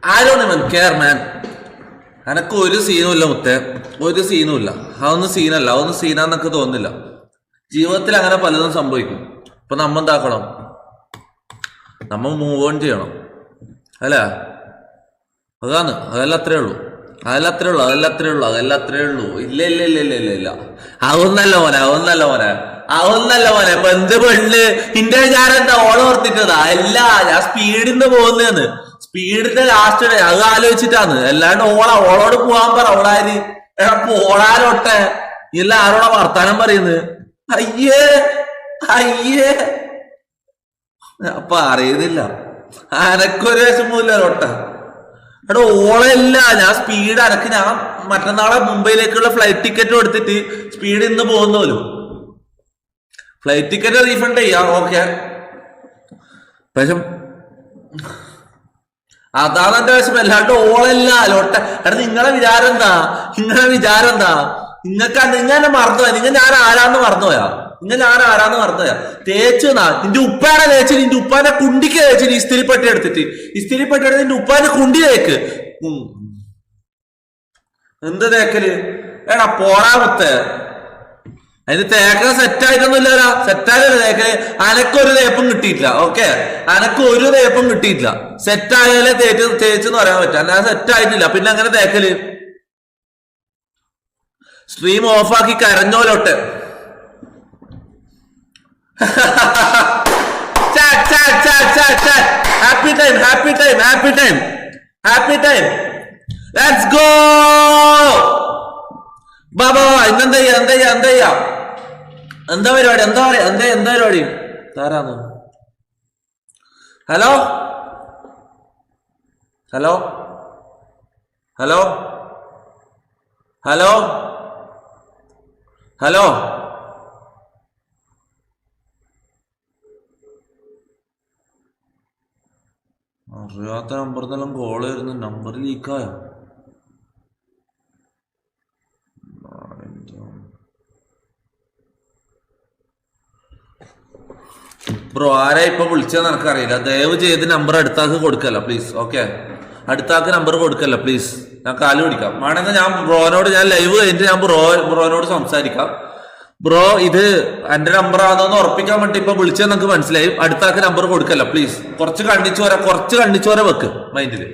I don't even care, man. എനക്ക് ഒരു സീനും ഇല്ല മുത്തേ, ഒരു സീനും ഇല്ല. അതൊന്നും സീനല്ല, അതൊന്നും സീനാന്നൊക്കെ തോന്നുന്നില്ല. ജീവിതത്തിൽ അങ്ങനെ പലതും സംഭവിക്കും. ഇപ്പൊ നമ്മ എന്താക്കണം, നമ്മ മൂവ് ഓൺ ചെയ്യണം അല്ലേ? അതാണ്, അതെല്ലാം അത്രേ ഉള്ളൂ. ഇല്ല ഇല്ല ഇല്ല ഇല്ല ഇല്ല ഇല്ല അതൊന്നല്ല മോനെ ഇപ്പൊ എന്ത് പെണ്ണ് ഇന്റെ ഞാനെന്താ ഓളം ഓർത്തിട്ടതാ? അല്ല, ഞാൻ സ്പീഡിന്ന് പോകുന്നതെന്ന്, സ്പീഡിന്റെ ലാസ്റ്റ് അത് ആലോചിച്ചിട്ടാണ്. അല്ലാണ്ട് ഓളോട് പോവാൻ പറ. ഓളാര് പോളാരോട്ടെ ഇല്ല, ആരോടാ വർത്താനം പറയുന്നത്? അയ്യേ അപ്പൊ അറിയുന്നില്ല, അനക്കൊരു വിഷമമില്ല ഒട്ട. എടാ ഓളല്ല, ഞാൻ സ്പീഡ് അനക്ക്, ഞാൻ മറ്റന്നാളെ മുംബൈയിലേക്കുള്ള ഫ്ലൈറ്റ് ടിക്കറ്റ് എടുത്തിട്ട് സ്പീഡ് ഇന്ന് പോകുന്നോലും. ഫ്ലൈറ്റ് ടിക്കറ്റ് റീഫണ്ട് ചെയ്യാം, ഓക്കെ. പക്ഷെ അതാണ് എന്റെ വിഷമം. അല്ലാണ്ട് ഓളല്ല ലോട്ട. എടാ നിങ്ങളെ വിചാരം എന്താ? നിന്നെ മറന്നുപോയാ? ഞാൻ ആരാന്ന് മറന്നുപോയാ? തേച്ചു നിന്റെ ഉപ്പാനെ തേച്ച്, നിന്റെ ഉപ്പാന്റെ കുണ്ടിക്ക് തേച്ച്. നീ ഇസ്തിരിപ്പെട്ടി എടുത്തിട്ട് നിന്റെ ഉപ്പാന്റെ കുണ്ടി തേക്ക്. എന്ത് തേക്കല്? എടാ പോടാ മുത്ത്, അതിന് തേക്കാൻ സെറ്റായിട്ടൊന്നുമില്ലല്ലോ. സെറ്റായല്ലേ തേക്കല്? അനക്കൊരു തേപ്പും കിട്ടിയിട്ടില്ല, ഓക്കെ? അനക്കൊരു തേപ്പും കിട്ടിയിട്ടില്ല. സെറ്റായാലേ തേച്ചെന്ന് പറയാൻ പറ്റും. അല്ല സെറ്റായിട്ടില്ല, പിന്നെ അങ്ങനെ തേക്കല്? സ്ട്രീം ഓഫാക്കി കരഞ്ഞോലോട്ടെ. Happy time. Let's go. Baba ഇന്നെന്താ എന്താ പരിപാടി? താരാന്ന്? ഹലോ അറിയാത്ത നമ്പറിനെല്ലാം കോള് വരുന്നു. നമ്പർ ലീക്കായോ? ബ്രോ ആരാ ഇപ്പൊ വിളിച്ചതെന്ന് എനിക്കറിയില്ല. ദയവ് ചെയ്ത് നമ്പർ അടുത്താക്ക് കൊടുക്കല്ല പ്ലീസ്, ഓക്കെ? അടുത്താക്ക് നമ്പർ കൊടുക്കല്ല പ്ലീസ്. ഞാൻ കാല് പിടിക്കാം. വേണമെങ്കിൽ ഞാൻ ഞാൻ ലൈവ് കഴിഞ്ഞിട്ട് ഞാൻ ബ്രോനോട് സംസാരിക്കാം. ബ്രോ ഇത് എന്റെ നമ്പർ ആണെന്ന് ഉറപ്പിക്കാൻ വേണ്ടി ഇപ്പൊ വിളിച്ചത് നമുക്ക് മനസ്സിലായി. അടുത്താക്ക് നമ്പർ കൊടുക്കല്ല പ്ലീസ്. കുറച്ച് കണ്ണിച്ചു വരെ വെക്ക് മൈൻഡില്,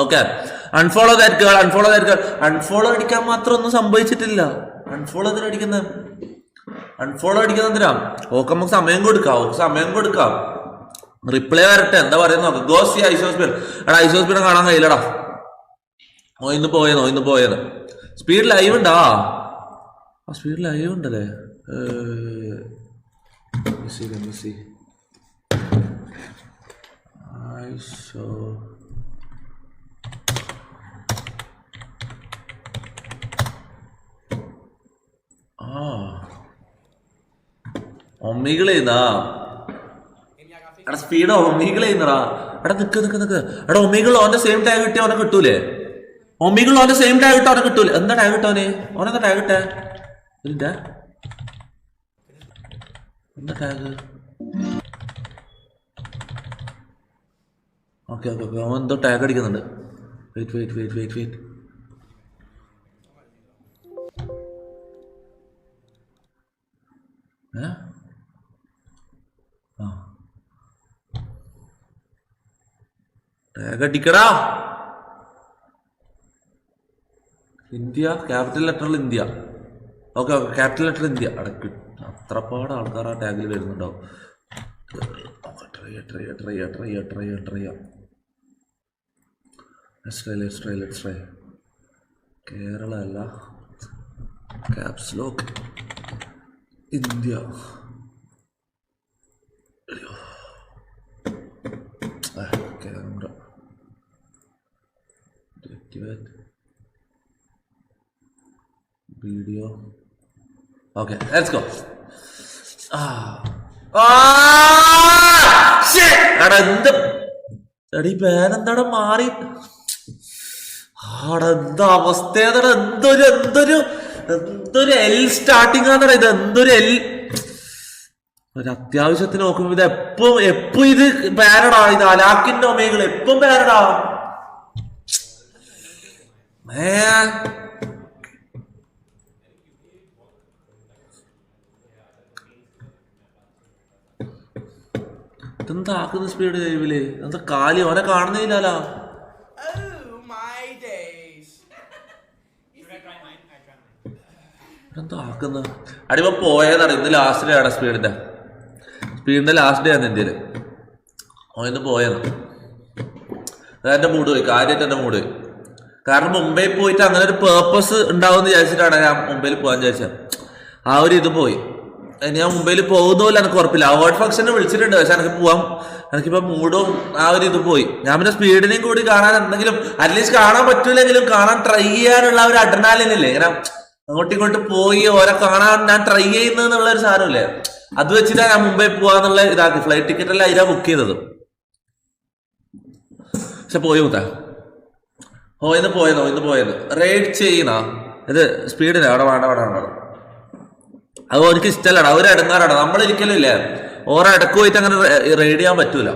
okay? Unfollow that girl. Unfollow അടിക്കാൻ മാത്രം ഒന്നും സംഭവിച്ചിട്ടില്ല. അൺഫോളോ അടിക്കുന്നതിനാ? ഓക്കെ, നമുക്ക് സമയം കൊടുക്കാം. റിപ്ലൈ വരട്ടെ, എന്താ പറയുന്ന നോക്കാം. ഗോസി ഐസോസ്പീഡ്. എടാ ഐസോസ്പീഡ് കാണാൻ കഴിയില്ലടാ. ഇന്ന് പോയത് സ്പീഡ് ലൈവ് ഉണ്ടാ? സ്പീഡ് ലൈവ് ഉണ്ടല്ലേ? ഒമ്മികളെയ്താ? എടാ സ്പീഡ് ഒമ്മികളെയ്യുന്നടാ. എടാ നിക്ക്. എടാ ഒമ്മികൾ ഓന്റെ സെയിം ടാഗ് കിട്ടിയ ഓനെ കിട്ടൂലേ? എന്താ ടാഗ് കിട്ടോനെ? ഓനെന്താ ടാഗ് കിട്ടേ? എന്താ ടാഗ്? ഓക്കെ അവൻ എന്തോ ടാഗ് അടിക്കുന്നുണ്ട്. വെയിറ്റ്. ടാഗ് അടിക്കടാ. ഇന്ത്യ, ക്യാപിറ്റൽ ലെറ്ററിൽ India. Okay capital letter India. അടക്ക് അത്രപാട് ആൾക്കാർ ആ ടാഗിൽ വരുന്നുണ്ടാവും. Let's try. കേരള അല്ല, caps lock India. Camera video. Okay let's go. എടീ പേരെന്താടാ മാറി? എന്താ അവസ്ഥ? എന്തൊരു എൽ സ്റ്റാർട്ടിങ് ആണെടാ ഇത്. എന്തൊരു എൽ. ഒരു അത്യാവശ്യത്തിന് നോക്കുമ്പോ ഇത് എപ്പോ ഇത് പാരടാ. ഇത് അലാക്കിന്റെ ഒമേകൾ എപ്പം പാരടാ. ഇതെന്താ ആക്കുന്ന സ്പീഡ് ലൈവില്? എന്താ കാലി ഓനെ കാണുന്നില്ലല്ലോ. എന്താ ആക്കുന്ന അടിപ്പോ പോയതാണ്. ഇന്ന് ലാസ്റ്റ് ഡേ ആണ് സ്പീഡിന്റെ ലാസ്റ്റ് ഡേ ആണ് ഇന്ത്യയില്. ഇന്ന് പോയത് അതെന്റെ മൂഡ് പോയി, കാര്യമായിട്ട് എന്റെ മൂഡ് പോയി. കാരണം മുംബൈ പോയിട്ട് അങ്ങനെ ഒരു പേർപ്പസ് ഉണ്ടാവുമെന്ന് വിചാരിച്ചിട്ടാണ് ഞാൻ മുംബൈയിൽ പോകാൻ വിചാരിച്ചത്. ആ ഒരു ഇത് പോയി. ഞാൻ മുംബൈയിൽ പോകുന്നില്ല, എനിക്ക് ഉറപ്പില്ല. അവാർഡ് ഫംഗ്ഷന് വിളിച്ചിട്ടുണ്ട്, പക്ഷെ എനിക്ക് പോവാം, എനിക്കിപ്പോ മൂഡും ആ ഒരു ഇത് പോയി. ഞാൻ പിന്നെ സ്പീഡിനെയും കൂടി കാണാൻ എന്തെങ്കിലും അറ്റ്ലീസ്റ്റ് കാണാൻ പറ്റൂലെങ്കിലും കാണാൻ ട്രൈ ചെയ്യാനുള്ള ഒരു അഡ്രനാലിനില്ലേ, ഇങ്ങനെ അങ്ങോട്ടും ഇങ്ങോട്ട് പോയി ഓരോ കാണാൻ ഞാൻ ട്രൈ ചെയ്യുന്നുള്ള ഒരു സാധനമില്ലേ, അത് വെച്ചിട്ടാണ് ഞാൻ മുംബൈ പോവാന്നുള്ള ഇതാക്കി. ഫ്ലൈറ്റ് ടിക്കറ്റ് എല്ലാം അതിനാ ബുക്ക് ചെയ്തത്. പക്ഷെ പോയി മുത്താ ഇന്ന് പോയത് റൈഡ് ചെയ്യുന്ന ഇത് സ്പീഡിന് അവിടെ വേണ്ട. അത് എനിക്ക് ഇഷ്ടമല്ലടാ, അവർ ഇടങ്ങാറാണ്. നമ്മളിരിക്കലും ഇല്ലേ ഓരോ ഇടക്ക് പോയിട്ട് അങ്ങനെ റൈഡ് ചെയ്യാൻ പറ്റൂല.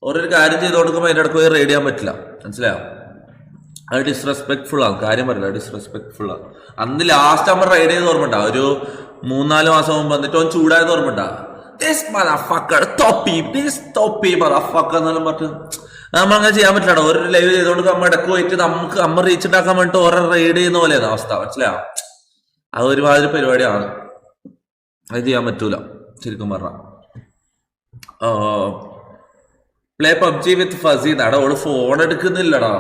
ഓരോരു കാര്യം ചെയ്ത് കൊടുക്കുമ്പോൾ അതിൻ്റെ ഇടക്ക് പോയി റൈഡ് ചെയ്യാൻ പറ്റില്ല, മനസ്സിലായോ? അത് ഡിസ്റെസ്പെക്ട്ഫുൾ ആണ്, കാര്യം പറയില്ല, ഡിസ്റെസ്പെക്ട്ഫുൾ ആണ്. അന്ന് ലാസ്റ്റ് നമ്മൾ റൈഡ് ചെയ്ത് ഓർമ്മ ഒരു 3-4 മാസം മുമ്പ് എന്നിട്ട് അവൻ ചൂടായത് ഓർമ്മ എന്നെല്ലാം പറഞ്ഞു. നമ്മളങ്ങനെ ചെയ്യാൻ പറ്റില്ല. ഓരോ ലൈവ് ചെയ്തോണ്ട് നമ്മ ഇടക്ക് പോയിട്ട് നമ്മ റീച്ച് ഉണ്ടാക്കാൻ വേണ്ടിട്ട് ഓരോ റൈഡ് ചെയ്യുന്ന പോലെയാണ് അവസ്ഥ, മനസ്സിലായോ? അത് ഒരുമാതിരി പരിപാടിയാണ്, അത് ചെയ്യാൻ പറ്റൂല ശരിക്കും പറഞ്ഞ. പ്ലേ പബ്ജി വിത്ത് ഫസി എന്നാടാ. ഓള് ഫോൺ എടുക്കുന്നില്ലടാ,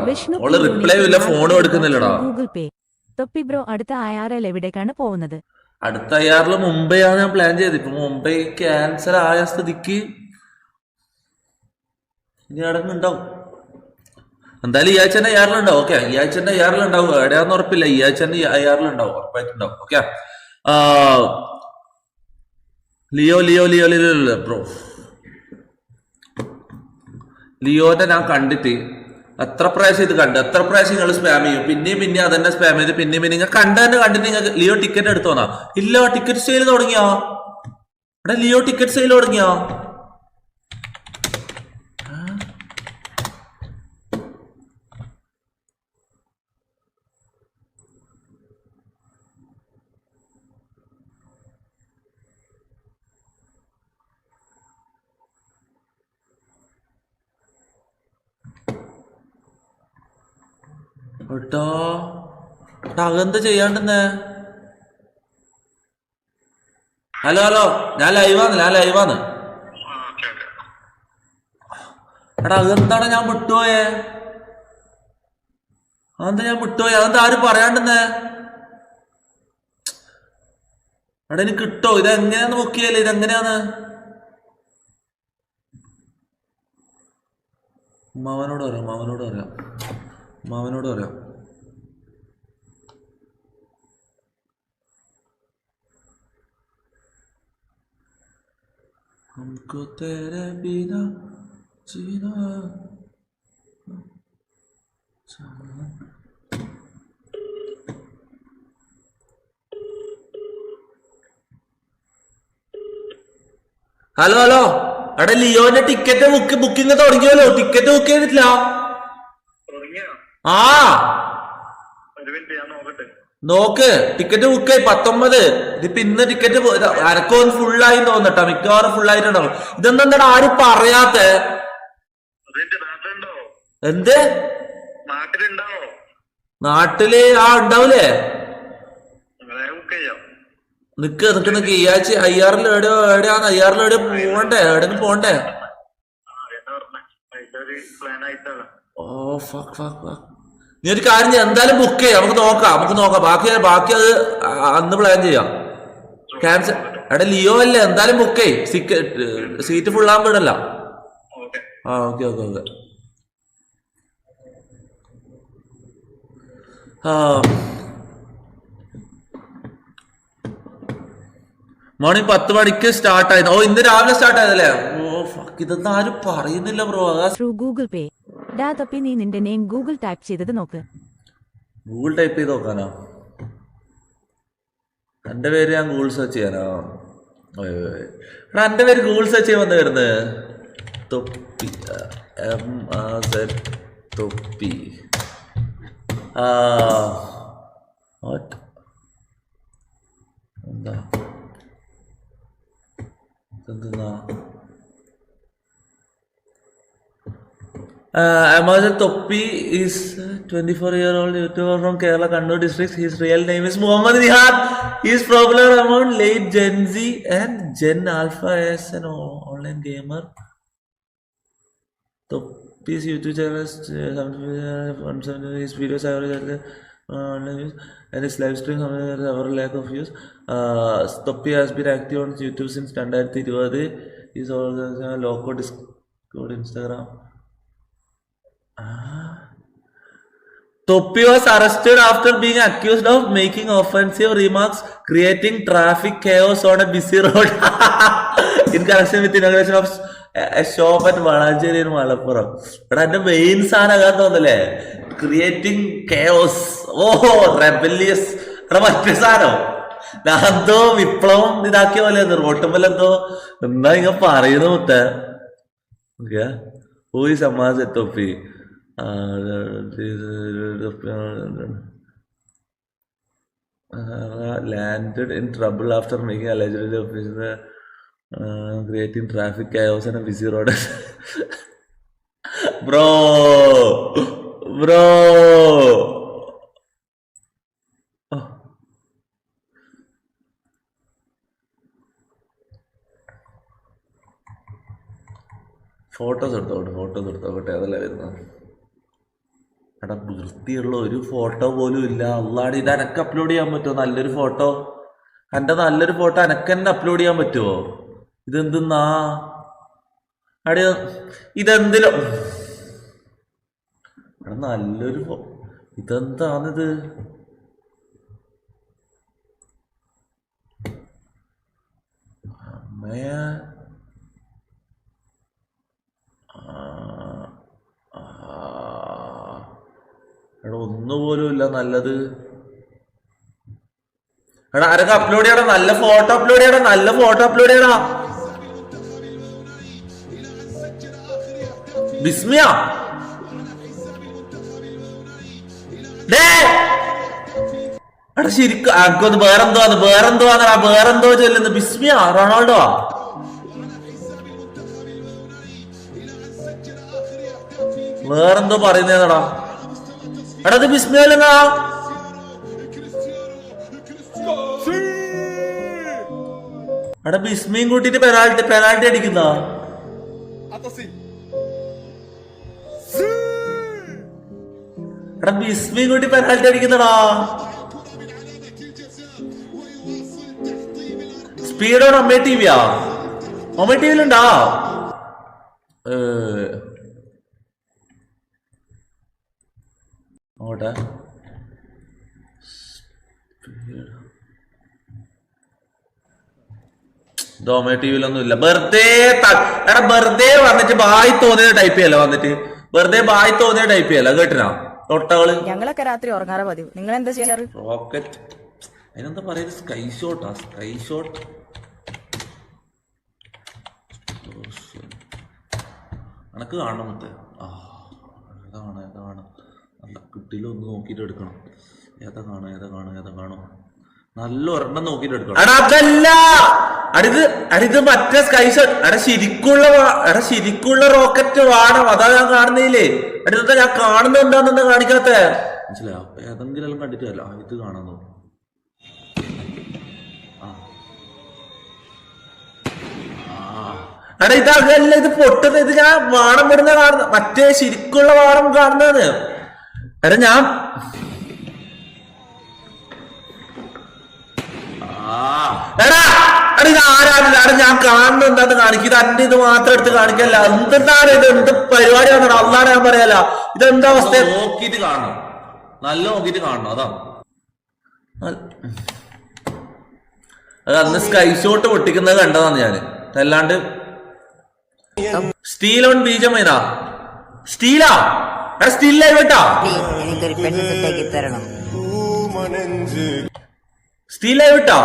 ഓള് റിപ്ലൈ ഇല്ല, ഫോണും എടുക്കുന്നില്ലടാ. ഗൂഗിൾ പേ. തൊപ്പി ബ്രോ അടുത്ത IRL എവിടേക്കാണ് പോകുന്നത്? അടുത്ത IRL മുംബൈയാണ് ഞാൻ പ്ലാൻ ചെയ്തത്. ഇപ്പൊ മുംബൈ ക്യാൻസൽ ആയ സ്ഥിതിക്ക് ഇനി അടങ്ങുണ്ടാവും. എന്തായാലും ഈ ആഴ്ച തന്നെ IRL ഉണ്ടാവും. ഓക്കെ, ഈ ആഴ്ച തന്നെ IRL ഉണ്ടാവും, എവിടെയാന്ന് ഉറപ്പില്ല. ഈ ആഴ്ച തന്നെ IRL ഉണ്ടാവും, ഉറപ്പായിട്ടുണ്ടാവും. ഓക്കെ, ലിയോ ബ്രോ, ലിയോനെ ഞാൻ കണ്ടിട്ട് എത്ര പ്രാവശ്യം ഇത് കണ്ടു, എത്ര പ്രാവശ്യം നിങ്ങൾ സ്പാം ചെയ്യും, പിന്നെ അതന്നെ സ്പാം ചെയ്ത് പിന്നെ നിങ്ങൾ കണ്ടിട്ട് നിങ്ങൾക്ക് ലിയോ ടിക്കറ്റ് എടുത്തോന്നാ? ഇല്ല, ടിക്കറ്റ് സെയിൽ തുടങ്ങിയോ? ഇവിടെ ലിയോ ടിക്കറ്റ് സെയിൽ തുടങ്ങിയോ? ഏട്ടാ അതെന്താ ചെയ്യാണ്ടെന്നേ? ഹലോ, ഞാൻ ലൈവാന്ന്. എടാ അതെന്താണ് ഞാൻ വിട്ടുപോയേ? അതെന്താ ആരും പറയാണ്ടെന്നേ? എടാ എനിക്ക് കിട്ടോ? ഇതെങ്ങനെയാന്ന് നോക്കിയല്ലേ, ഇതെങ്ങനെയാന്ന്? മാവനോട് പറയാം. हमको तेरे बिना जीना ഹലോ എടാ ലിയോന്റെ ടിക്കറ്റ് ബുക്കിംഗ് തുടങ്ങിയല്ലോ. ടിക്കറ്റ് ബുക്ക് ചെയ്തിട്ടില്ല. ആ നോക്ക്, ടിക്കറ്റ് ബുക്ക് ആയി 19. ഇതിപ്പോ ഇന്ന് ടിക്കറ്റ് അരക്കോന്ന് ഫുള്ളായി തോന്നട്ടാ, മിക്കവാറും ഫുള്ളായിട്ടുണ്ടാവും. ഇതെന്താ ആരും പറയാത്ത? എന്ത് നാട്ടില്? ഉണ്ടാവൂലേ? നിക്ക് ഈ ആഴ്ച IRL എവിടെയാന്ന്? IRL പോണ്ടേ? എവിടെയും പോണ്ടേ? ഓ ഫക്ക്. നീ ഒരു കാര്യം ചെയ്യാം, എന്തായാലും ബുക്ക് ചെയ്യാം, നമുക്ക് നോക്കാം. ബാക്കി അത് അന്ന് പ്ലാൻ ചെയ്യാം. ക്യാൻസൽ. എടാ ലിയോ അല്ലേ, എന്തായാലും ബുക്ക് ചെയ്, സീറ്റ് ഫുള്ളാൻ വിടല്ല. ഓക്കെ. മോർണിംഗ് 10 മണിക്ക് സ്റ്റാർട്ട് ആയത്. ഇന്ന് രാവിലെ സ്റ്റാർട്ട് ആയതല്ലേ? ഇതൊന്നും ആരും പറയുന്നില്ല ബ്രോ. ഗൂഗിൾ പേ. തൊപ്പി നീ നിന്റെ നെയിം ഗൂഗിൾ ടൈപ്പ് ചെയ്തത് നോക്ക്. ഗൂഗിൾ ടൈപ്പ് ചെയ്ത് നോക്കാനോ? എന്റെ പേര് ഞാൻ ഗൂഗിൾ സെർച്ച് ചെയ്യാനോ? എന്റെ പേര് ഗൂഗിൾ സെർച്ച് ചെയ്യാൻ വന്ന് വരുന്നത് തൊപ്പി, MAZ തൊപ്പി. വാട്ട് എന്താ ഇതെന്താ Amazon Toppi is 24-year-old YouTuber from Kerala, Kannur district. His real name is Muhammad Nihad. He is popular among late Gen Z and Gen Alpha as an online gamer. Toppi's YouTube channel is 170. His videos average online views and his live stream have a lack of views. Toppi has been active on YouTube since 2020. He is also a local Discord, Instagram. Toppi was arrested after being accused of making offensive remarks, creating traffic chaos on a busy road in connection with inauguration of a shop at Valancheri in Malappuram. But at the main സാധനം creating chaos. Rebellious. മറ്റേ സാധനം ഞാൻ എന്തോ വിപ്ലവം ഇതാക്കിയ പോലെ റോട്ടുമ്പോൾ എന്തോ എന്താ ഇങ്ങനെ പറയുന്നു മുത്തേ. Who is Amazon Toppi? Landed in trouble after making allegedly creating traffic chaos on a busy road. Bro. Photos എടുത്തോട്ടെ അതല്ല വരുന്നത്. എടാ വൃത്തിയുള്ള ഒരു ഫോട്ടോ പോലും ഇല്ല. അള്ളാടി ഇത് എനക്ക് അപ്ലോഡ് ചെയ്യാൻ പറ്റുമോ? നല്ലൊരു ഫോട്ടോ എൻ്റെ നല്ലൊരു ഫോട്ടോ എനക്ക് തന്നെ അപ്ലോഡ് ചെയ്യാൻ പറ്റുമോ? ഇതെന്തെന്നാ അടി ഇതെന്തിലും എടാ നല്ലൊരു ഇതെന്താണിത്? അമ്മയാ എടാ ഒന്നുപോലും ഇല്ല നല്ലത്. എടാ ആരൊക്കെ അപ്ലോഡ് ചെയ്യണം? നല്ല ഫോട്ടോ അപ്ലോഡ് ചെയ്യടാ. ബിസ്മിയ എടാ ശരിക്കും ആക്കൊന്ന് വേറെന്തോ ചെല്ലുന്നു. ബിസ്മിയ റൊണാൾഡോ വേറെന്തോ പറയുന്നേടാ. എടാ ഇത് ബിസ്മിയല്ലെന്നാ. എടാ ബിസ്മിയും കൂട്ടിട്ട് പെനാൽറ്റി അടിക്കുന്ന. എടാ ബിസ്മിയും കൂട്ടി പെനാൽറ്റി അടിക്കുന്നടാ. സ്പീഡോട് ഒമേ ടിവിയിലുണ്ടാ? അങ്ങോട്ടെ ഡോമേ ടിവിയിലൊന്നും ഇല്ല. വെറുതെ വന്നിട്ട് ബായി തോന്നിയത് ടൈപ്പ് ചെയ്യല്ല. വെറുതെ ബായി തോന്നിയത് ടൈപ്പ് ചെയ്യല്ല. കേട്ടിനാ തൊട്ടകള്. ഞങ്ങളൊക്കെ രാത്രി ഉറങ്ങാറ് പതിവ്. നിങ്ങൾ എന്താ ചെയ്യാറ്? റോക്കറ്റ് അതിനെന്താ പറയുന്നത്? സ്കൈ ഷോട്ട് എനക്ക് കാണണം മറ്റേ ഏതാണ് നല്ല കിട്ടിയിലൊന്ന് നോക്കിയിട്ട് എടുക്കണം. ഏതാ കാണും നല്ല ഒരെണ്ണം നോക്കിയിട്ട് എടുക്കണം. അതല്ല അടിത് മറ്റേ സ്കൈ ഷോട്ട്. ശരിക്കുള്ള റോക്കറ്റ് വേണം. അതാ ഞാൻ കാണുന്നില്ലേ. അടുത്ത ഞാൻ കാണുന്നത് എന്താണെന്ന് കാണിക്കാത്ത മനസ്സിലായോ? ഏതെങ്കിലും എല്ലാം കണ്ടിട്ടല്ല ഇത് കാണാൻ നോക്കും. എടാ ഇതല്ല, ഇത് പൊട്ടുന്നത്. ഇത് ഞാൻ വാണം വിടുന്ന കാണുന്ന മറ്റേ ശരിക്കുള്ള വാണം കാണുന്നതാണ്. എടാ ഞാൻ ഞാൻ കാണുന്നത് എന്താന്ന് കാണിക്കും. ഇത് അന്റെ ഇത് മാത്രം എടുത്ത് കാണിക്കല്ല. എന്താണ് ഇത്? എന്ത് പരിപാടിയാണ്? അള്ളാണ് ഞാൻ പറയാല. ഇതെന്താ അവസ്ഥ? നോക്കിട്ട് കാണണം, നല്ല നോക്കിട്ട് കാണണം. അതാണ് അത് അന്ന് സ്കൈ ഷോട്ട് പൊട്ടിക്കുന്നത് കണ്ടതാണ് ഞാന്. അല്ലാണ്ട് സ്റ്റീൽ ഓൺ ബീജം ഏതാ? സ്റ്റീലാ? എടാ സ്റ്റീലായി കേട്ടാ. എനിക്കൊരു പെണ്ണ് സെറ്റാക്കി തരണം. സ്റ്റീലായി വിട്ടാ?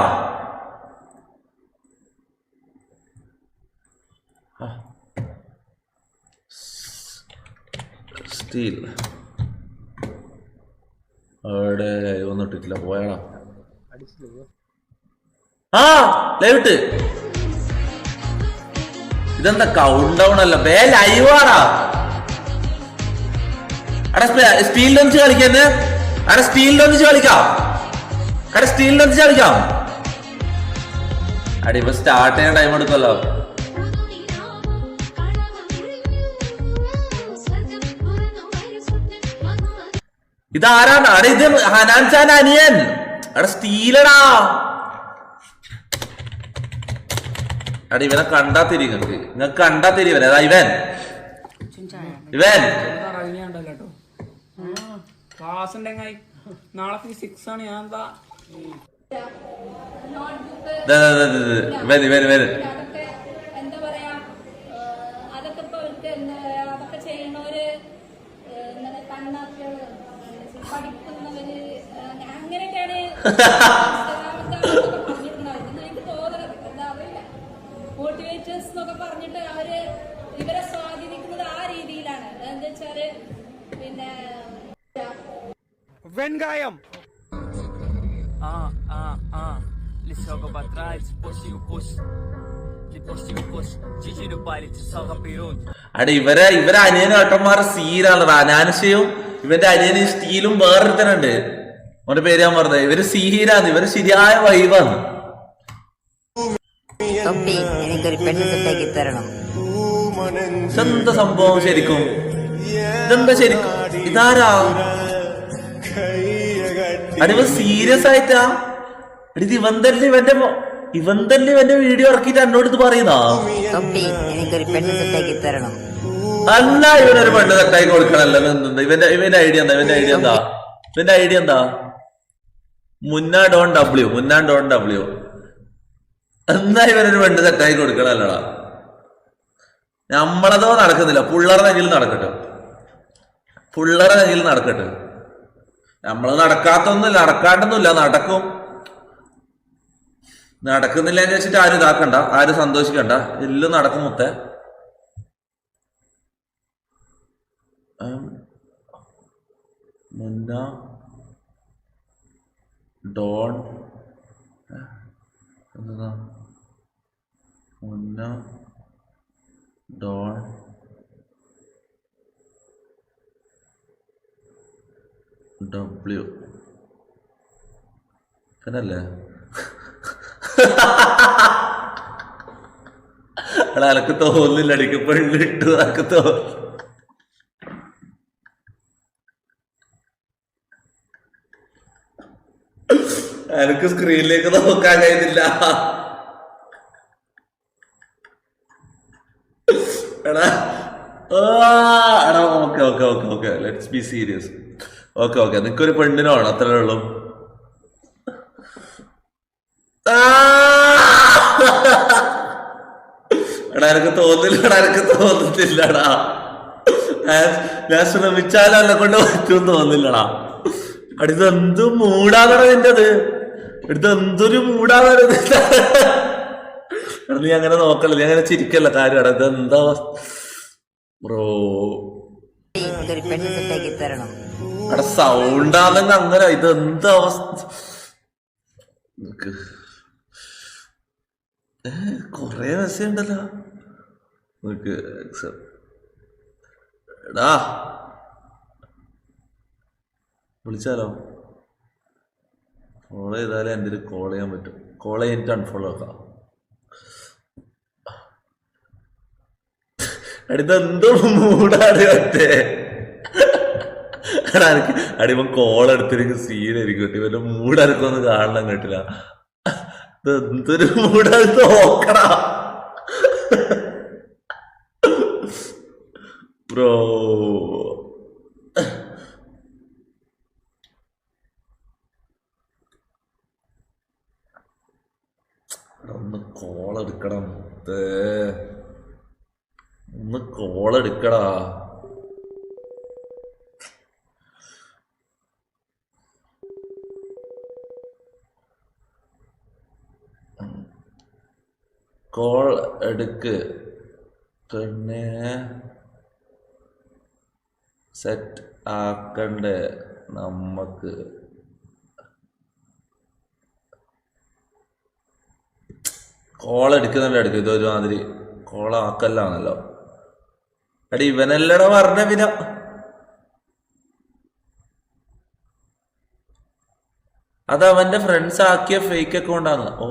സ്റ്റീൽ അവിടെ ലൈവ് ഒന്നും ഇട്ടിട്ടില്ല, പോയാടാ. ആ ലൈവ് ഇട്ട്. ഇതെന്താ കൗണ്ട് ഡൗൺ അല്ല, ബേ ലൈവാടാ. അവിടെ സ്റ്റീലിലൊന്നിച്ച് കളിക്കാന്ന്, അവിടെ സ്റ്റീലിലൊന്നിച്ച് കളിക്കാം, അവിടെ സ്റ്റീലിലൊന്നിച്ച് കളിക്കാം. അടി ഇപ്പൊ സ്റ്റാർട്ട് ചെയ്യാൻ ടൈം എടുക്കല്ലോ. ഇതാരാണ്? അടെ ഇത് ഹനാൻ ചാൻ അനിയൻ. അവിടെ സ്റ്റീലടാ. അടെ ഇവനെ കണ്ടാ തിരി, നിങ്ങൾക്ക് കണ്ടാ തിരി ഇവൻ. അതാ ഇവൻ ഇവൻ ക്ലാസ് ഉണ്ടെങ്കിൽ നാളെ ഫിസിക്സ് ആണ്. ഞാൻ എന്താ ഇവൻ ഇവൻ ഇവൻ എന്താ പറയാ, അതൊക്കെ ഇപ്പൊ അതൊക്കെ ചെയ്യണവര് കണ്ണാക്കികള് പഠിക്കുന്നവര് അങ്ങനെയൊക്കെയാണ് പറഞ്ഞിട്ടുണ്ടാവുന്നത്. എനിക്ക് തോന്നുന്നത് എന്താ അറിയില്ല, മോട്ടിവേറ്റേഴ്സ് എന്നൊക്കെ പറഞ്ഞിട്ട് അവര് ഇവരെ സ്വാധീനിക്കുന്നത് ആ രീതിയിലാണ്. എന്താ വെച്ചാല് പിന്നെ വെങ്കായം അടെ ഇവരെ അനിയനും ഏട്ടന്മാരെ സീരാണല്ലോ. അനാൻഷയും ഇവന്റെ അനിയനും സ്റ്റീലും വേറൊരുത്തനുണ്ട്, അവന്റെ പേര് ഞാൻ പറഞ്ഞത്. ഇവര് സീരാന്ന്, ഇവര് ശരിയായ വൈബാണ്. തൊപ്പി എനിക്കൊരു പെണ്ണ് സെറ്റാക്കി തരണം. ഇതെന്താ സംഭവം ശരിക്കും? ഇതെന്താ ശരിക്കും? ഇതാരാ? അടിവ സീരിയസ് ആയിട്ടാ? ഇത് ഇവൻ തന്നെ ഇവന്റെ വീഡിയോ ഇറക്കിട്ട് എന്നോട് ഇത് പറയുന്നാ? തൊപ്പി എനിക്കൊരു പെണ്ണ് സെറ്റാക്കി തരണം. അല്ല, ഇവനൊരു പെണ്ണ് സെറ്റായി കൊടുക്കണല്ലോ. ഇവന്റെ ഐഡിയ എന്താ? മുന്നാ ഡോൺ ഡബ്ല്യു എന്നാ ഇവനൊരു പെണ്ണ് സെറ്റായി കൊടുക്കണല്ലോടാ. നമ്മളതോ നടക്കുന്നില്ല, പുള്ളറെങ്കിലും നടക്കട്ടെ. നമ്മള് നടക്കാണ്ടൊന്നുമില്ല, നടക്കും. നടക്കുന്നില്ല എന്ന് വെച്ചിട്ട് ആരും ഇതാക്കണ്ട, ആരും സന്തോഷിക്കണ്ട, എല്ലാം നടക്കും മുത്തേ. മുന്ന ഡോൺ എന്താ മുന്ന ഡോൺ ഡബ്ല്യു പിന്നല്ലേ? അനക്ക് തോന്നില്ല, അടിക്ക് പെണ്ണിട്ടു അനക്ക് തോന്നി. എനിക്ക് സ്ക്രീനിലേക്ക് നോക്കാൻ കഴിയുന്നില്ല. എടാ okay let's be serious. Okay നിനക്കൊരു പെണ്ണിനോ ആണ്, അത്രേ ഉള്ളൂ. എടാ എനിക്ക് തോന്നുന്നില്ലടാ. ഞാൻ ശ്രമിച്ചാലും എന്നെ കൊണ്ട് പറ്റും തോന്നില്ലടാ. അടുത്തെന്ത് മൂടാന്നറ നിന്റത്, എന്തൊരു മൂടാന്നറ. നീ അങ്ങനെ നോക്കല്ല, നീ അങ്ങനെ ചിരിക്കല്ല കാര്യം. ഇതെന്താ ബ്രോ? അവിടെ സൗണ്ടാണെന്ന് അങ്ങനെ. ഇതെന്താ അവസ്ഥ? കൊറേ മെസ്സേജ് ഉണ്ടല്ലോ. എടാ വിളിച്ചാലോ? ഫോളോ ചെയ്താലേ എൻ്റെ ഒരു കോൾ ചെയ്യാൻ പറ്റും. കോൾ ചെയ്തിട്ട് അൺഫോളോ ആക്കാം. അടുത്തെന്തോ മൂടാണ് മറ്റേ. എനിക്ക് അടിപ്പം കോൾ എടുത്തിരിക്കും സീനായിരിക്കും കേട്ടോ. ഇവന്റെ മൂടനക്കൊന്നും കാണണം കേട്ടില്ല. ഇതെന്തൊരു മൂടാണ് നോക്കടാ ബ്രോ. ഒന്ന് കോളെടുക്കണം, ഒന്ന് കോളെടുക്കടാ. കോൾ എടുക്ക് പിന്നെ സെറ്റ് ആക്കണ്ടേ. നമുക്ക് കോൾ എടുക്കുന്നുണ്ട് ഇതൊരുമാതിരി കോളാക്കല്ലാണല്ലോ. എടി ഇവനല്ലട പറഞ്ഞ പിന്നെ അത് അവന്റെ ഫ്രണ്ട്സ് ആക്കിയ ഫേക്ക് അക്കൗണ്ടാണ്. ഓ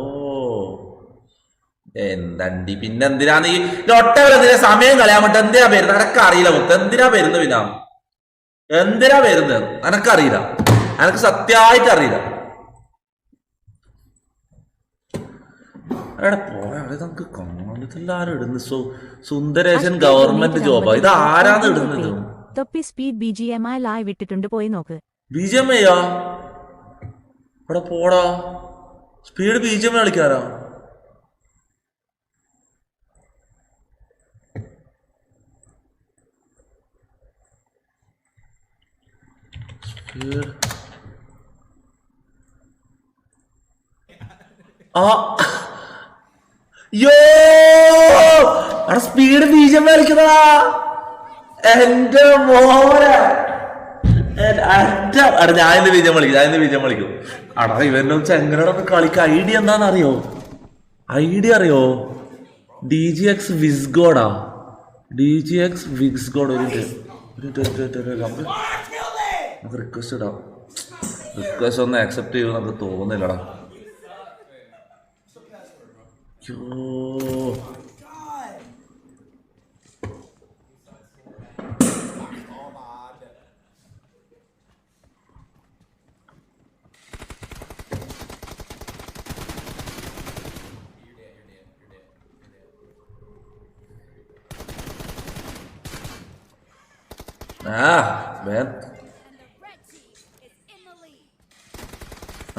എന്തണ്ടി പിന്നെ എന്തിനാ നീ ഒട്ടവരെന്തിനാ സമയം കളയാൻ പറ്റും? എന്തിനാ വരുന്നത്? എനക്ക് അറിയില്ല മുത്ത്. എന്തിനാ വരുന്നത്? പിന്നെ എന്തിനാ വരുന്നത്? എനക്കറിയില്ല, എനക്ക് സത്യമായിട്ട് അറിയില്ല. എടാ പോയാ നമുക്ക് കാണത്തില്ല ആരും ഇടുന്നു. സുന്ദരേശൻ ഗവൺമെന്റ് ജോബാ. ഇത് ആരാണ് ഇടുന്നത്? തൊപ്പി സ്പീഡ് BGMI ലൈവ് ഇട്ടിട്ടുണ്ട്, പോയി നോക്ക്. BGMIയാ? ഇവിടെ പോടാ, സ്പീഡ് BGMI കളിക്കാരാ? സ്പീഡ് BGMI കളിക്കുന്നതാ എന്റെ മോനെ. ഞാനിന്ന് BGMI കളിക്കും. അടാ ഇവനെ വെച്ച് എങ്ങനെയാണ് കളിക്കുക? ഐഡിയ എന്താന്ന് അറിയോ? അറിയോ? DGX വിസ്ഗോഡാ. DGX വിസ്ഗോഡ്. നമുക്ക് റിക്വസ്റ്റ് ഇടാം. റിക്വസ്റ്റ് ഒന്നും ആക്സെപ്റ്റ് ചെയ്യുമോ നമുക്ക് തോന്നില്ലടാ.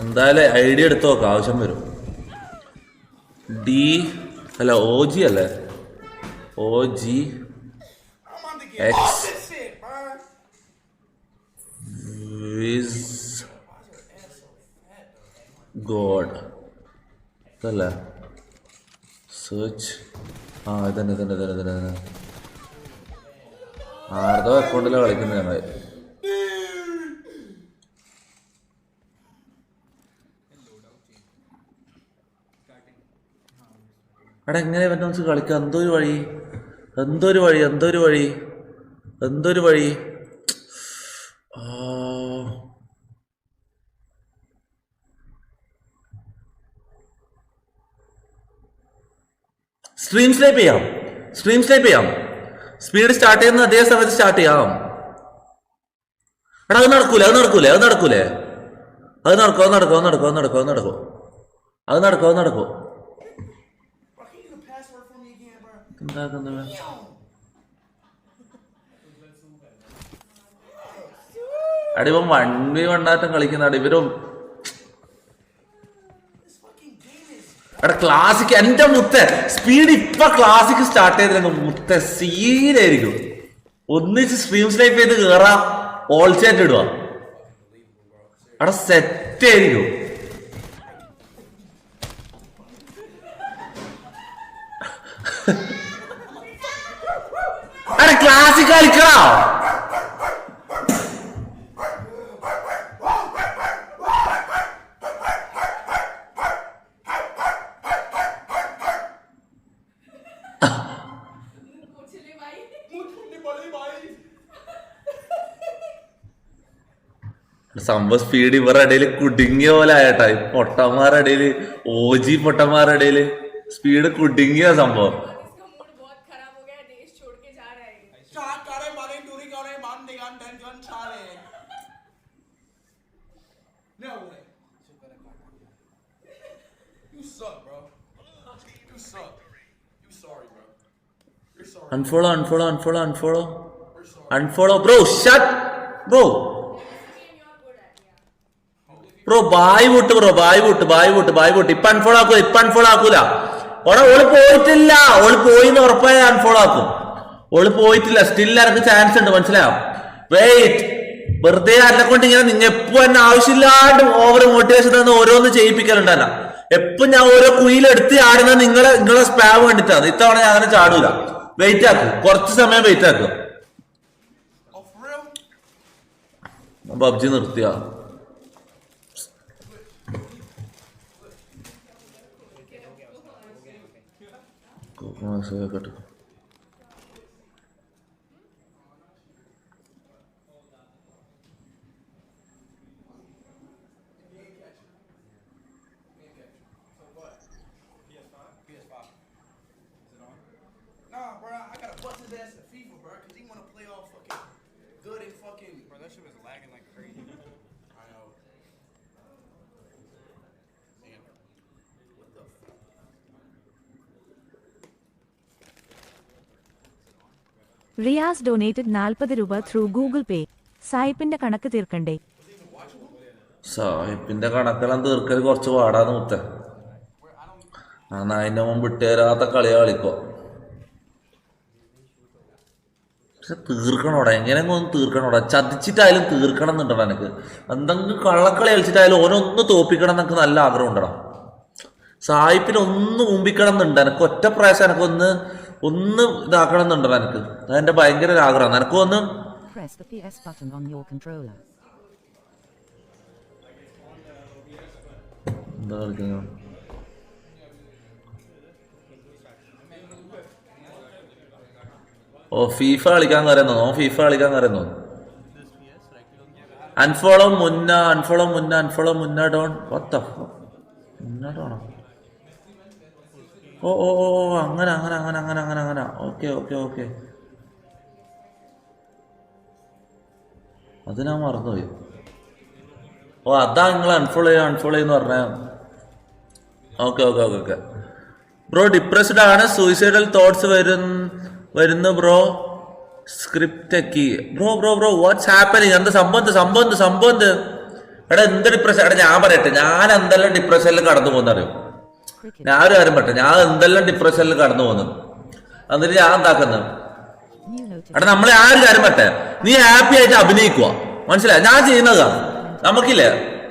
എന്തായാലും ഐഡിയ എടുത്ത് നോക്കാം, ആവശ്യം വരും. OG അല്ലേ? OGX ഗോഡ് ഇതല്ലേ? സെർച്ച്. ഇതന്നെ ആർദോ അക്കൗണ്ടിലാണ് കളിക്കുന്നത് ഞങ്ങൾ. എടാ എങ്ങനെ പറ്റും കളിക്കാം? എന്തൊരു വഴി. സ്ട്രീം സ്ലൈപ്പ് ചെയ്യാം. സ്പീഡ് സ്റ്റാർട്ട് ചെയ്യുന്ന അതേ സമയത്ത് സ്റ്റാർട്ട് ചെയ്യാം. എടാ അത് നടക്കൂലേ? അത് നടക്കോ? അടിപ്പം 1v1 കളിക്കുന്ന ഇവരും. എടാ ക്ലാസിക് എന്റെ മുത്തെ സ്പീഡ് ഇപ്പൊ ക്ലാസിക് സ്റ്റാർട്ട് ചെയ്തില്ലെങ്കിൽ മുത്തെ സീനായിരിക്കും. ഒന്നിച്ച് സ്ട്രീം സ്ലൈപ്പ് ചെയ്ത് കേറാ, ഓൾ ചാറ്റ് ഇടുക. എടാ സെറ്റ് ആയിരിക്കും. എടാ ക്ലാസിക് കളിക്കണോ? സംഭവം സ്പീഡ് ഇവരുടെ ഇടയിൽ കുടുങ്ങിയ പോലെ ആയിട്ടാ. പൊട്ടന്മാരുടെ ഇടയില്, OG പൊട്ടന്മാരുടെ ഇടയില് സ്പീഡ് കുടുങ്ങിയ സംഭവം. Unfollow bro. Shut bro. Bye വിട്ട്. ഇപ്പൊ അൺഫോളോ ആക്കൂല. ഓള് പോയിട്ടില്ല. ഓള് പോയിന്ന് ഉറപ്പായ അൺഫോളോ ആക്കും. ഓള് പോയിട്ടില്ല. സ്റ്റിൽ എനിക്ക് ചാൻസ് ഉണ്ട്, മനസ്സിലാവും. വെയിറ്റ്. വെറുതെ അതിനെ കൊണ്ട് ഇങ്ങനെ നിങ്ങൾ എപ്പോ എന്നെ ആവശ്യമില്ലാണ്ട് ഓവർ മോട്ടിവേഷൻ തന്നെ ഓരോന്ന് ചെയ്യിപ്പിക്കലുണ്ടല്ല. എപ്പൊ ഞാൻ ഓരോ കുയിലെടുത്ത് ചാടുന്നത് നിങ്ങളെ സ്പാം കണ്ടിട്ടാണ്. ഇത്തവണ ഞാൻ അങ്ങനെ ചാടൂല. വെയിറ്റ് ആക്കും, കുറച്ച് സമയം വെയിറ്റ് ആക്കും. പബ്ജി നിർത്തിയ കേട്ടു. Nah, bro, I gotta bust his ass in FIFA, bro, because he want to play all fucking good and fucking. Bro, that shit was lagging like crazy. I know. Damn. What the fuck? Riyas donated 40 രൂപ through Google പേ. സായിപ്പിന്റെ കണക്ക് തീർക്കണ്ടേ? സാഹിബിന്റെ കണക്കെല്ലാം തീർക്കൽ കുറച്ച് പാടാന്ന് മുത്ത. അതിന്റെ മുമ്പ് വിട്ടുതരാത്ത കളിയാ കളിക്കോ. പക്ഷെ തീർക്കണോടാ, എങ്ങനെയെങ്കിലും ഒന്ന് തീർക്കണോടാ. ചതിച്ചിട്ടായാലും തീർക്കണം എന്നുണ്ടോ എനിക്ക്. എന്തെങ്കിലും കള്ളക്കളി കളിച്ചിട്ടായാലും ഓനൊന്ന് തോപ്പിക്കണം എന്നൊക്കെ നല്ല ആഗ്രഹം ഉണ്ടടാ. സായിപ്പിനെ ഒന്ന് മുമ്പിക്കണം എന്നുണ്ട് എനിക്ക്. ഒറ്റ പ്രാവശ്യം എനക്കൊന്ന് ഇതാക്കണം എന്നുണ്ടോ എനിക്ക്. അതെന്റെ ഭയങ്കര ഒരു ആഗ്രഹം. എനക്കൊന്ന് Press the PS button on your controller. എന്താ കളിക്കുന്നത്? ഓ ഫീഫ കളിക്കാൻ കയറുന്നോ? ഫീഫ കളിക്കാൻ കയറുന്നോ? അൺഫോളോ മുന്ന ഡോൺ മുന്നോട്ടാണോ? ഓ ഓ ഓ അങ്ങനെ ഓക്കെ അത് ഞാൻ മറന്നുപോയി. ഓ അതാ നിങ്ങൾ അൺഫോളോ ചെയ്യുന്ന പറഞ്ഞ. ഓക്കെ ബ്രോ ഡിപ്രസ്ഡ് ആണ്, സൂയിസൈഡൽ തോട്ട്സ് വരുന്നു ബ്രോ. സ്ക്രിപ്റ്റ് ഒക്കെ ബ്രോ വാട്ട്സ് ഹാപ്പനിങ്? എന്താ സംഭവം? എടാ എന്ത് ഡിപ്രഷൻ? എടാ ഞാൻ പറയട്ടെ, ഞാൻ എന്തെല്ലാം ഡിപ്രഷനിൽ കടന്നു പോകുന്നറിയോ? ഞാൻ ഒരു കാര്യം പറയട്ടെ, ഞാൻ എന്തെല്ലാം ഡിപ്രഷനിൽ കടന്നു പോകുന്നു. എന്നിട്ട് ഞാൻ എന്താക്കുന്നത്? എടാ നമ്മളെ ആ ഒരു കാര്യം പറ്റേ, നീ ഹാപ്പി ആയിട്ട് അഭിനയിക്കുക. മനസ്സിലായി? ഞാൻ ചെയ്യുന്നതാണ്. നമുക്കില്ലേ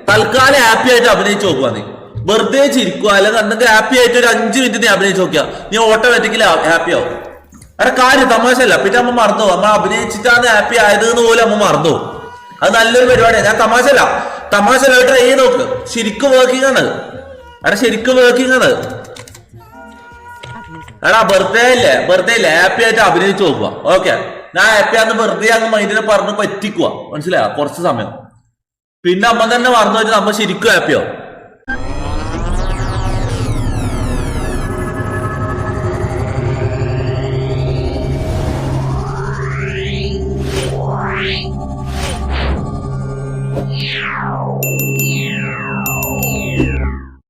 തൽക്കാലം ഹാപ്പി ആയിട്ട് അഭിനയിച്ച് നോക്കുക. നീ വെറുതെ ചിരിക്കുക, അല്ലെങ്കിൽ എന്തെങ്കിലും ഹാപ്പി ആയിട്ട് ഒരു 5 മിനിറ്റ് നീ അഭിനയിച്ച് നോക്കിയാ നീ ഓട്ടോമാറ്റിക്കലി ഹാപ്പി ആവും. എടാ കാര്യം തമാശയല്ല. പിന്നെ അമ്മ മറന്നു, അമ്മ അഭിനയിച്ചിട്ടാണ് ഹാപ്പി ആയതെന്ന് പോലും അമ്മ മറന്നു. അത് നല്ലൊരു പരിപാടിയാണ്. ഞാൻ തമാശല്ല ട്രൈ ചെയ്ത് നോക്ക്. ശരിക്കും വർക്കിംഗ് ആണ്. എടാ വെറുതെ ഇല്ലേ ഹാപ്പി ആയിട്ട് അഭിനയിച്ച് നോക്കുക. ഓക്കെ, ഞാൻ ഹാപ്പി ആണെന്ന് വെറുതെ അങ്ങ് മൈൻഡിനെ പറഞ്ഞ് പറ്റിക്കുക. മനസ്സിലായ? കുറച്ച് സമയം പിന്നെ അമ്മ തന്നെ മറന്നു വെച്ചാൽ നമ്മ ശരിക്കും ഹാപ്പിയോ. Yeah.